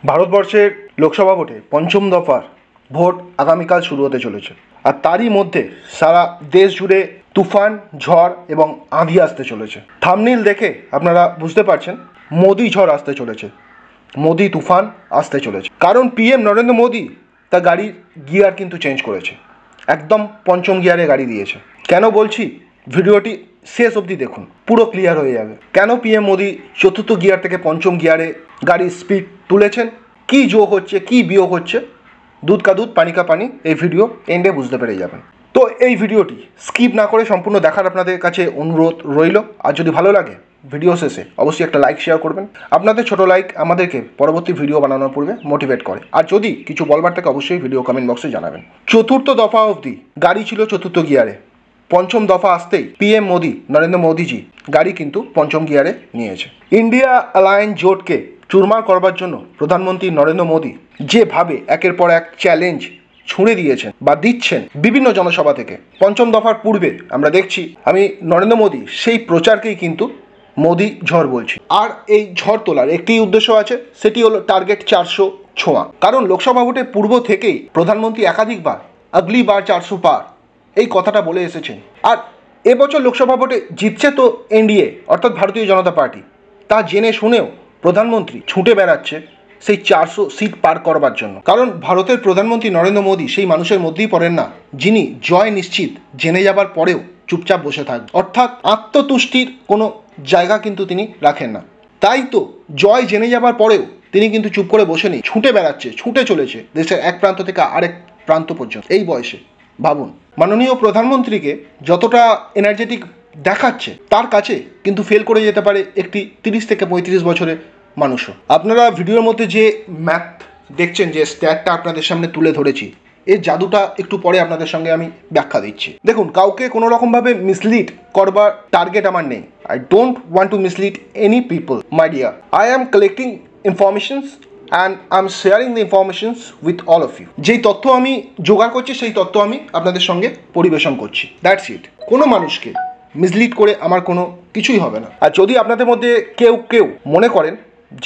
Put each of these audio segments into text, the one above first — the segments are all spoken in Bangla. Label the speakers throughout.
Speaker 1: ভারতবর্ষের লোকসভা ভোটে পঞ্চম দফার ভোট আগামীকাল শুরু হতে চলেছে, আর তারই মধ্যে সারা দেশ জুড়ে তুফান, ঝড় এবং আঁধি আসতে চলেছে। থাম্বনেইল দেখে আপনারা বুঝতে পারছেন মোদি ঝড় আসতে চলেছে, মোদি তুফান আসতে চলেছে। কারণ পিএম নরেন্দ্র মোদি তার গাড়ির গিয়ার কিন্তু চেঞ্জ করেছে, একদম পঞ্চম গিয়ারে গাড়ি দিয়েছে। কেন বলছি, ভিডিওটি শেষ অবধি দেখুন, পুরো ক্লিয়ার হয়ে যাবে কেন পিএম মোদি চতুর্থ গিয়ার থেকে পঞ্চম গিয়ারে গাড়ির স্পিড তুলেছেন, কি যোগ হচ্ছে, কি বিয়োগ হচ্ছে, দুধ কা দুধ পানি কা পানি। এই ভিডিও এন্ডে বুঝতে পেরে যাবেন। তো এই ভিডিওটি স্কিপ না করে সম্পূর্ণ দেখার আপনাদের কাছে অনুরোধ রইল। আর যদি ভালো লাগে ভিডিও শেষে অবশ্যই একটা লাইক শেয়ার করবেন। আপনাদের ছোট লাইক আমাদেরকে পরবর্তী ভিডিও বানানোর পূর্বে মোটিভেট করে। আর যদি কিছু বলবার থাকে অবশ্যই ভিডিও কমেন্ট বক্সে জানাবেন। চতুর্থ দফা অবধি গাড়ি ছিল চতুর্থ গিয়ারে, পঞ্চম দফা আসতেই পিএম মোদি নরেন্দ্র মোদিজি গাড়ি কিন্তু পঞ্চম গিয়ারে নিয়েছে। ইন্ডিয়া অ্যালায়েন্স জোটকে চুরমার করবার জন্য প্রধানমন্ত্রী নরেন্দ্র মোদি যেভাবে একের পর এক চ্যালেঞ্জ ছুঁড়ে দিয়েছেন বা দিচ্ছেন বিভিন্ন জনসভা থেকে, পঞ্চম দফার পূর্বে আমরা দেখছি আমি নরেন্দ্র মোদি সেই প্রচারকেই কিন্তু মোদি ঝড় বলছি। আর এই ঝড় তোলার একটি উদ্দেশ্য আছে, সেটি হলো টার্গেট 400 ছোঁয়া। কারণ লোকসভা ভোটের পূর্ব থেকেই প্রধানমন্ত্রী একাধিকবার আগলি বার 400 পার এই কথাটা বলে এসেছেন। আর এবছর লোকসভা ভোটে জিতছে তো এনডিএ অর্থাৎ ভারতীয় জনতা পার্টি, তা জেনে শুনেও প্রধানমন্ত্রী ছুটে বেড়াচ্ছে সেই 400 সিট পার করবার জন্য। কারণ ভারতের প্রধানমন্ত্রী নরেন্দ্র মোদি সেই মানুষের মধ্যেই পড়েন না যিনি জয় নিশ্চিত জেনে যাবার পরেও চুপচাপ বসে থাকবেন, অর্থাৎ আত্মতুষ্টির কোনো জায়গা কিন্তু তিনি রাখেন না। তাই তো জয় জেনে যাবার পরেও তিনি কিন্তু চুপ করে বসে নেই, ছুটে বেড়াচ্ছে, ছুটে চলেছে দেশের এক প্রান্ত থেকে আরেক প্রান্ত পর্যন্ত। এই বয়সে ভাবুন, মাননীয় প্রধানমন্ত্রীকে যতটা এনার্জেটিক দেখাচ্ছে তার কাছে কিন্তু ফেল করে যেতে পারে একটি 30 থেকে 35 বছরের মানুষও। আপনারা ভিডিওর মধ্যে যে ম্যাথ দেখছেন, যে স্ট্যাটটা আপনাদের সামনে তুলে ধরেছি, এর জাদুটা একটু পরে আপনাদের সঙ্গে আমি ব্যাখ্যা দিচ্ছি। দেখুন, কাউকে কোনো রকমভাবে মিসলিড করবার টার্গেট আমার নেই। I don't want to mislead any people my dear. I am collecting informations and I am sharing the informations with all of you. যেই তথ্য আমি জোগাড় করছি সেই তথ্য আমি আপনাদের সঙ্গে পরিবেশন করছি, দ্যাটস ইট। কোনো মানুষকে মিসলিড করে আমার কোনো কিছুই হবে না। আর যদি আপনাদের মধ্যে কেউ মনে করেন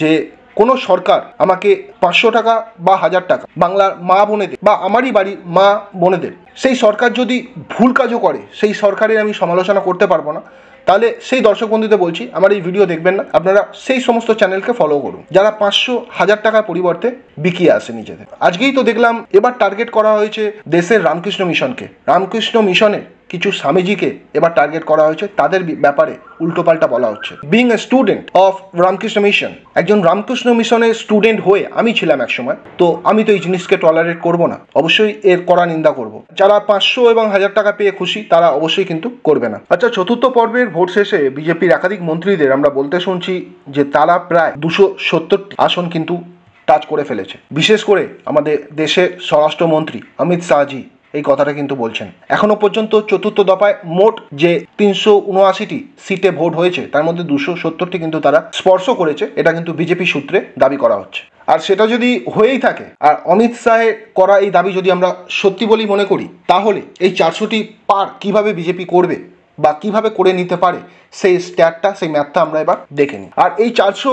Speaker 1: যে কোনো সরকার আমাকে 500 টাকা বা 1000 টাকা বাংলার মা বোনেদের বা আমারই বাড়ির মা বোনেদের, সেই সরকার যদি ভুল কাজও করে সেই সরকারের আমি সমালোচনা করতে পারবো না, তাহলে সেই দর্শক বন্ধুদের বলছি আমার এই ভিডিও দেখবেন না। আপনারা সেই সমস্ত চ্যানেলকে ফলো করুন যারা 500-1000 টাকার পরিবর্তে বিকিয়ে আসে নিজেদের। আজকেই তো দেখলাম এবার টার্গেট করা হয়েছে দেশের রামকৃষ্ণ মিশনকে। রামকৃষ্ণ মিশনের কিছু স্বামীজিকে এবার টার্গেট করা হয়েছে, তাদের ব্যাপারে উল্টোপাল্টা বলা হচ্ছে। Being a student of Ramakrishna mission, একজন রামকৃষ্ণ মিশনের স্টুডেন্ট হয়ে আমি ছিলাম একসময়, তো আমি তো এই জিনিসকে টলারেট করব না, অবশ্যই এর কড়া নিন্দা করব। যারা 500 এবং 1000 টাকা পেয়ে খুশি তারা অবশ্যই কিন্তু করবে না। আচ্ছা, চতুর্থ পর্বের ভোট শেষে বিজেপির একাধিক মন্ত্রীদের আমরা বলতে শুনছি যে তারা প্রায় 270 আসন কিন্তু টাচ করে ফেলেছে। বিশেষ করে আমাদের দেশের স্বরাষ্ট্রমন্ত্রী অমিত শাহজি এই কথাটা কিন্তু বলছেন। এখনো পর্যন্ত চতুর্থ দফায় মোট যে 379টি সিটে ভোট হয়েছে তার মধ্যে 270টি কিন্তু তারা স্পর্শ করেছে, এটা কিন্তু বিজেপি সূত্রে দাবি করা হচ্ছে। আর সেটা যদি হয়েই থাকে, আর অমিত শাহের করা এই দাবি যদি আমরা সত্যি বলি মনে করি, তাহলে এই 400টি পার কিভাবে বিজেপি করবে বা কিভাবে করে নিতে পারে সেই স্ট্যাটটা, সেই ম্যাথটা আমরা এবার দেখে নিই। আর এই 400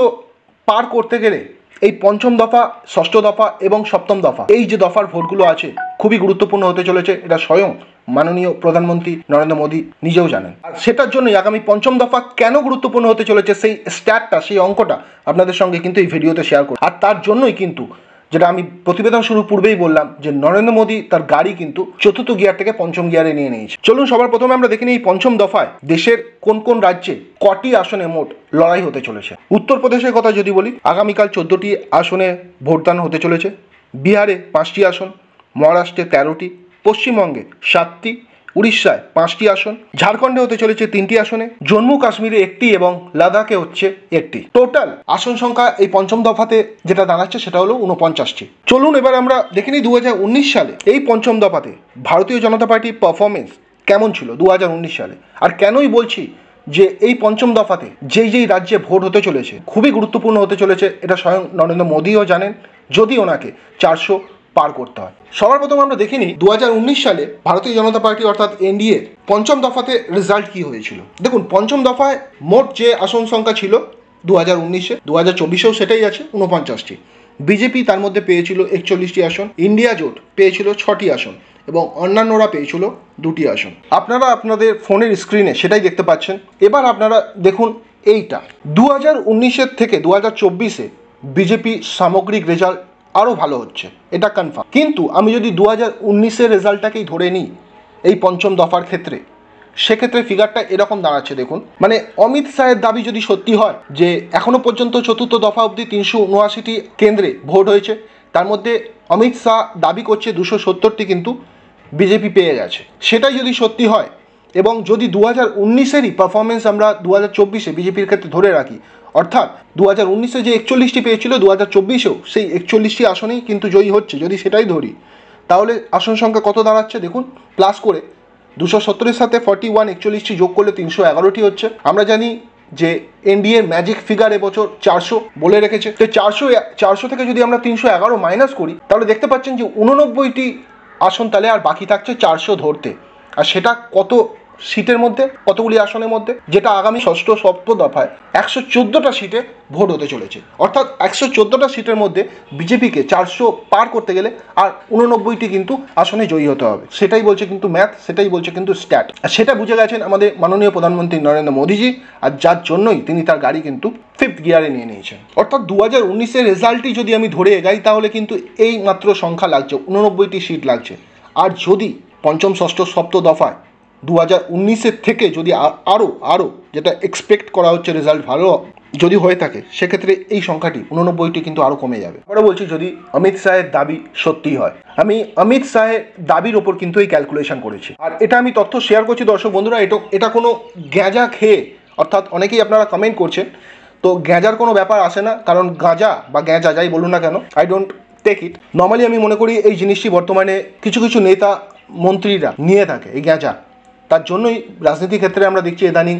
Speaker 1: পার করতে গেলে এই পঞ্চম দফা, ষষ্ঠ দফা এবং সপ্তম দফা, এই যে দফার ভোটগুলো আছে খুবই গুরুত্বপূর্ণ হতে চলেছে, এটা স্বয়ং মাননীয় প্রধানমন্ত্রী নরেন্দ্র মোদী নিজেও জানেন। আর সেটার জন্যই আগামী পঞ্চম দফা কেন গুরুত্বপূর্ণ হতে চলেছে সেই স্ট্যাটটা, সেই অঙ্কটা আপনাদের সঙ্গে কিন্তু এই ভিডিওতে শেয়ার করব। আর তার জন্যই কিন্তু যেটা আমি প্রতিবেদন শুরুর পূর্বেই বললাম যে নরেন্দ্র মোদী তার গাড়ি কিন্তু চতুর্থ গিয়ার থেকে পঞ্চম গিয়ারে নিয়ে নিয়েছে। চলুন সবার প্রথমে আমরা দেখে নিই এই পঞ্চম দফায় দেশের কোন কোন রাজ্যে কটি আসনে মোট লড়াই হতে চলেছে। উত্তরপ্রদেশের কথা যদি বলি, আগামীকাল 14টি আসনে ভোটদান হতে চলেছে। বিহারে 5টি আসন, মহারাষ্ট্রে 13টি, পশ্চিমবঙ্গে 7টি, উড়িষ্যায় 5টি আসন, ঝাড়খণ্ডে হতে চলেছে 3টি আসনে, জম্মু কাশ্মীরে 1টি এবং লাদাখে হচ্ছে 1টি। টোটাল আসন সংখ্যা এই পঞ্চম দফাতে যেটা দাঁড়াচ্ছে সেটা হলো 49টি। চলুন এবার আমরা দেখে নিই 2019 সালে এই পঞ্চম দফাতে ভারতীয় জনতা পার্টির পারফরমেন্স কেমন ছিল 2019 সালে। আর কেনই বলছি যে এই পঞ্চম দফাতে যেই রাজ্যে ভোট হতে চলেছে খুবই গুরুত্বপূর্ণ হতে চলেছে, এটা স্বয়ং নরেন্দ্র মোদীও জানেন, যদি ওনাকে 400 পার করতে হয়। সবার প্রথম আমরা দেখে নিই 2019 সালে ভারতীয় জনতা পার্টি অর্থাৎ এনডিএ পঞ্চম দফাতে রেজাল্ট কি হয়েছিল। দেখুন, পঞ্চম দফায় মোট যে আসন সংখ্যা ছিল 2019-এ, 2024-এও সেটাই আছে 49টি। বিজেপি তার মধ্যে পেয়েছিল 41টি আসন, ইন্ডিয়া জোট পেয়েছিল 6টি আসন এবং অন্যান্যরা পেয়েছিল 2টি আসন। আপনারা আপনাদের ফোনের স্ক্রিনে সেটাই দেখতে পাচ্ছেন। এবার আপনারা দেখুন এইটা 2019-এর থেকে 2024-এ বিজেপি সামগ্রিক রেজাল্ট আরও ভালো হচ্ছে, এটা কনফার্ম। কিন্তু আমি যদি 2019-এর রেজাল্টটাকেই ধরে নিই এই পঞ্চম দফার ক্ষেত্রে, সেক্ষেত্রে ফিগারটা এরকম দাঁড়াচ্ছে দেখুন। মানে অমিত শাহের দাবি যদি সত্যি হয় যে এখনো পর্যন্ত চতুর্থ দফা অবধি 379টি কেন্দ্রে ভোট হয়েছে, তার মধ্যে অমিত শাহ দাবি করছে 270টি কিন্তু বিজেপি পেয়ে গেছে, সেটাই যদি সত্যি হয় এবং যদি 2019-এরই পারফরমেন্স আমরা 2024-এ বিজেপির ক্ষেত্রে ধরে রাখি, অর্থাৎ 2019-এ যে 41টি পেয়েছিল 2024-এও সেই 41টি আসনেই কিন্তু জয়ী হচ্ছে, যদি সেটাই ধরি তাহলে আসন সংখ্যা কত দাঁড়াচ্ছে দেখুন। প্লাস করে 270-এর সাথে 41 41টি যোগ করলে 311টি হচ্ছে। আমরা জানি যে এনডিএ ম্যাজিক ফিগার এবছর 400 বলে রেখেছে, তো 400 থেকে যদি আমরা 311 মাইনাস করি তাহলে দেখতে পাচ্ছেন যে 89টি আসন তাহলে আর বাকি থাকছে 400 ধরতে। আর সেটা কত সিটের মধ্যে, কতগুলি আসনের মধ্যে, যেটা আগামী ষষ্ঠ সপ্তম দফায় 114টা সিটে ভোট হতে চলেছে। অর্থাৎ 114টা সিটের মধ্যে বিজেপিকে 400 পার করতে গেলে আর 89টি কিন্তু আসনে জয়ী হতে হবে। সেটাই বলছে কিন্তু ম্যাথ, সেটাই বলছে কিন্তু স্ট্যাট। আর সেটা বুঝে গেছেন আমাদের মাননীয় প্রধানমন্ত্রী নরেন্দ্র মোদীজি, আর যার জন্যই তিনি তার গাড়ি কিন্তু 5th গিয়ারে নিয়ে নিয়েছেন। অর্থাৎ 2019-এর রেজাল্টই যদি আমি ধরে এগাই তাহলে কিন্তু এই মাত্র সংখ্যা লাগছে, 89টি সিট লাগছে। আর যদি পঞ্চম ষষ্ঠ সপ্তম দফায় 2019-এর থেকে যদি আরও যেটা এক্সপেক্ট করা হচ্ছে রেজাল্ট ভালো যদি হয়ে থাকে, সেক্ষেত্রে এই সংখ্যাটি 89টি কিন্তু আরও কমে যাবে। আমরা বলছি যদি অমিত শাহের দাবি সত্যি হয়, আমি অমিত শাহের দাবির ওপর কিন্তু এই ক্যালকুলেশন করেছি, আর এটা আমি তথ্য শেয়ার করছি দর্শক বন্ধুরা। এটা কোনো গ্যাঁজা খেয়ে, অর্থাৎ অনেকেই আপনারা কমেন্ট করছেন, তো গ্যাঁজার কোনো ব্যাপার আসে না, কারণ গাঁজা বা গ্যাঁজা যাই বলুন না কেন, I don't take it. Normally আমি মনে করি এই জিনিসটি বর্তমানে কিছু কিছু নেতা মন্ত্রীরা নিয়ে থাকে এই গ্যাঁজা, তার জন্যই রাজনীতি ক্ষেত্রে আমরা দেখছি ইদানিং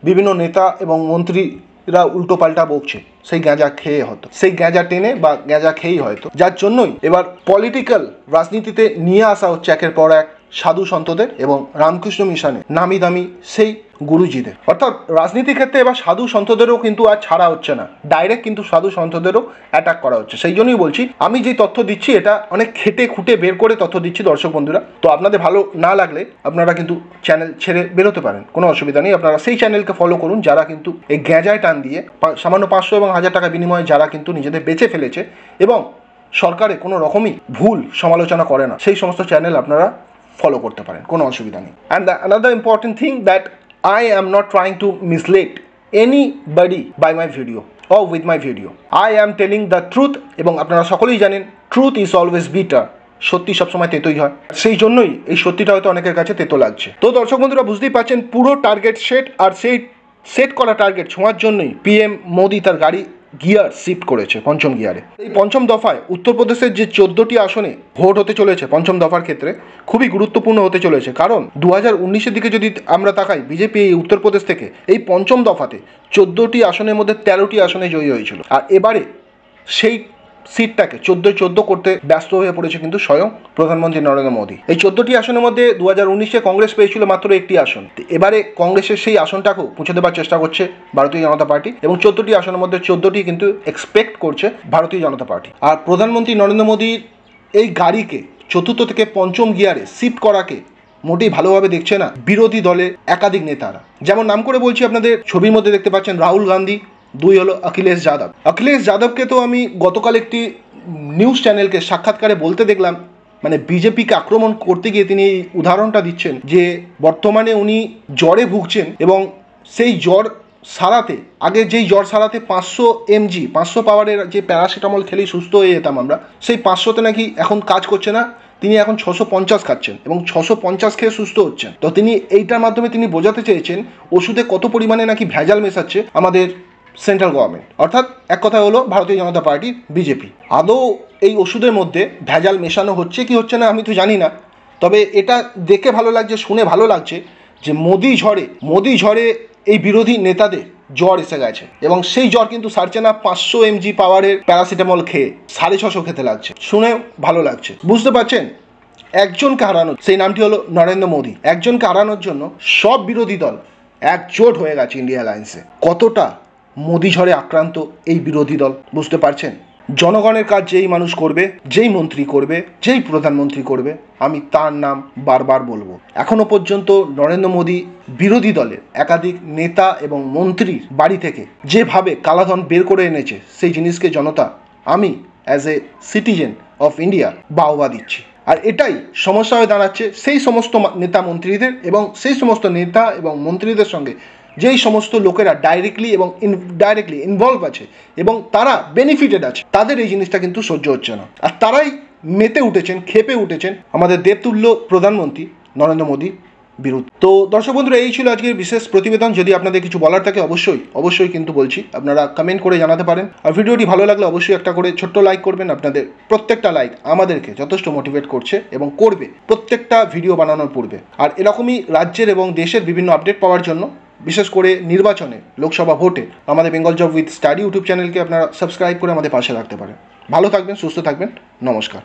Speaker 1: বিভিন্ন নেতা এবং মন্ত্রীরা উল্টো পাল্টা বকছে সেই গাঁজা খেয়ে, হয়তো সেই গাঁজা টেনে বা গাঁজা খেয়েই হয়তো, যার জন্যই এবার পলিটিক্যাল রাজনীতিতে নিয়ে আসা হচ্ছে একের পর এক সাধু সন্তদের এবং রামকৃষ্ণ মিশনে নামি দামি সেই গুরুজিদের। অর্থাৎ রাজনীতি ক্ষেত্রে এবার সাধু সন্তদেরও কিন্তু আর ছাড়া হচ্ছে না, ডাইরেক্ট কিন্তু সাধু সন্তদেরও অ্যাটাক করা হচ্ছে। সেই জন্যই বলছি আমি যে তথ্য দিচ্ছি এটা অনেক খেটে খুঁটে বের করে তথ্য দিচ্ছি দর্শক বন্ধুরা। তো আপনাদের ভালো না লাগলে আপনারা কিন্তু চ্যানেল ছেড়ে বেরোতে পারেন, কোনো অসুবিধা নেই। আপনারা সেই চ্যানেলকে ফলো করুন যারা কিন্তু এই গ্যাঁজায় টান দিয়ে সামান্য 500 এবং 1000 টাকা বিনিময়ে যারা কিন্তু নিজেদের বেঁচে ফেলেছে এবং সরকারে কোনো রকমই ভুল সমালোচনা করে না, সেই সমস্ত চ্যানেল আপনারা ফলো করতে পারেন, কোনো অসুবিধা নেই। And another important thing that I am not trying to mislead anybody by my video or with my video. I am telling the truth এবং আপনারা সকলেই জানেন truth is always bitter, সত্যি সবসময় তেতোই হয়, সেই জন্যই এই সত্যিটা হয়তো অনেকের কাছে তেতো লাগছে। তো দর্শক বন্ধুরা বুঝতেই পারছেন পুরো টার্গেট সেট, আর সেই সেট করা টার্গেট ছোঁয়ার জন্যই পিএম মোদি তার গাড়ি গিয়ার শিফট করেছে পঞ্চম গিয়ারে। এই পঞ্চম দফায় উত্তরপ্রদেশের যে 14টি আসনে ভোট হতে চলেছে পঞ্চম দফার ক্ষেত্রে খুবই গুরুত্বপূর্ণ হতে চলেছে, কারণ 2019-এর দিকে যদি আমরা তাকাই বিজেপি এই উত্তরপ্রদেশ থেকে এই পঞ্চম দফাতে 14টি আসনের মধ্যে 13টি আসনে জয়ী হয়েছিল, আর এবারে সেই সিটটাকে 14 করতে ব্যস্ত হয়ে পড়েছে কিন্তু স্বয়ং প্রধানমন্ত্রী নরেন্দ্র মোদী। এই 14টি আসনের মধ্যে 2019-এ কংগ্রেস পেয়েছিল মাত্র একটি আসন, এবারে কংগ্রেসের সেই আসনটাকেও পুঁছে দেওয়ার চেষ্টা করছে ভারতীয় জনতা পার্টি এবং 14টি আসনের মধ্যে 14টি কিন্তু এক্সপেক্ট করছে ভারতীয় জনতা পার্টি। আর প্রধানমন্ত্রী নরেন্দ্র মোদীর এই গাড়িকে চতুর্থ থেকে পঞ্চম গিয়ারে শিফট করাকে মোটেই ভালোভাবে দেখছে না বিরোধী দলের একাধিক নেতারা। যেমন নাম করে বলছি, আপনাদের ছবির মধ্যে দেখতে পাচ্ছেন রাহুল গান্ধী, 2 হলো অখিলেশ যাদব। অখিলেশ যাদবকে তো আমি গতকাল একটি নিউজ চ্যানেলকে সাক্ষাৎকারে বলতে দেখলাম, মানে বিজেপিকে আক্রমণ করতে গিয়ে তিনি এই উদাহরণটা দিচ্ছেন যে বর্তমানে উনি জ্বরে ভুগছেন এবং সেই জ্বর সারাতে, আগে যেই জ্বর সারাতে 500 mg 500 পাওয়ারের যে প্যারাসিটামল খেলেই সুস্থ হয়ে যেতাম আমরা, সেই 500তে নাকি এখন কাজ করছে না, তিনি এখন 650 খাচ্ছেন এবং 650 খেয়ে সুস্থ হচ্ছেন। তো তিনি এইটার মাধ্যমে তিনি বোঝাতে চেয়েছেন ওষুধে কত পরিমাণে নাকি ভেজাল মেশাচ্ছে আমাদের সেন্ট্রাল গভর্নমেন্ট, অর্থাৎ এক কথা হলো ভারতীয় জনতা পার্টি বিজেপি। আদৌ এই ওষুধের মধ্যে ভেজাল মেশানো হচ্ছে কি হচ্ছে না আমি তো জানি না, তবে এটা দেখে ভালো লাগছে, শুনে ভালো লাগছে যে মোদি ঝড়ে এই বিরোধী নেতাদের জ্বর এসে গেছে এবং সেই জ্বর কিন্তু সারছে না 500 mg পাওয়ারের প্যারাসিটামল খেয়ে, 650 খেতে লাগছে, শুনে ভালো লাগছে। বুঝতে পারছেন একজনকে হারানো, সেই নামটি হলো নরেন্দ্র মোদী। একজনকে হারানোর জন্য সব বিরোধী দল একজোট হয়ে গেছে ইন্ডিয়া অ্যালায়েন্সে। কতটা মোদি ঝড়ে আক্রান্ত এই বিরোধী দল বুঝতে পারছেন? জনগণের কাজ যেই মানুষ করবে, যেই মন্ত্রী করবে, যেই প্রধানমন্ত্রী করবে, আমি তার নাম বারবার বলবো। এখনো পর্যন্ত নরেন্দ্র মোদী বিরোধী দলের একাধিক নেতা এবং মন্ত্রীর বাড়ি থেকে যেভাবে কালাধন বের করে এনেছে, সেই জিনিসকে জনতা, আমি as a citizen of India বাহবা দিচ্ছি। আর এটাই সমস্যা হয়ে দাঁড়াচ্ছে সেই সমস্ত নেতা মন্ত্রীদের এবং সেই সমস্ত নেতা এবং মন্ত্রীদের সঙ্গে যেই সমস্ত লোকেরা ডাইরেক্টলি এবং ইনডাইরেক্টলি ইনভলভ আছে এবং তারা বেনিফিটেড আছে, তাদের এই জিনিসটা কিন্তু সহ্য হচ্ছে না। আর তারাই মেতে উঠেছেন, খেপে উঠেছেন আমাদের দেবতুল্য প্রধানমন্ত্রী নরেন্দ্র মোদীর বিরুদ্ধে। তো দর্শক বন্ধুরা, এই ছিল আজকের বিশেষ প্রতিবেদন। যদি আপনাদের কিছু বলার থাকে অবশ্যই কিন্তু বলছি, আপনারা কমেন্ট করে জানাতে পারেন। আর ভিডিওটি ভালো লাগলে অবশ্যই একটা করে ছোট্ট লাইক করবেন। আপনাদের প্রত্যেকটা লাইক আমাদেরকে যথেষ্ট মোটিভেট করছে এবং করবে প্রত্যেকটা ভিডিও বানানোর পূর্বে। আর এরকমই রাজ্যের এবং দেশের বিভিন্ন আপডেট পাওয়ার জন্য, বিশেষ করে নির্বাচনে, লোকসভা ভোটে, আমাদের Bengal job with study YouTube চ্যানেলকে আপনারা সাবস্ক্রাইব করে আমাদের পাশে রাখতে পারেন। ভালো থাকবেন, সুস্থ থাকবেন, নমস্কার।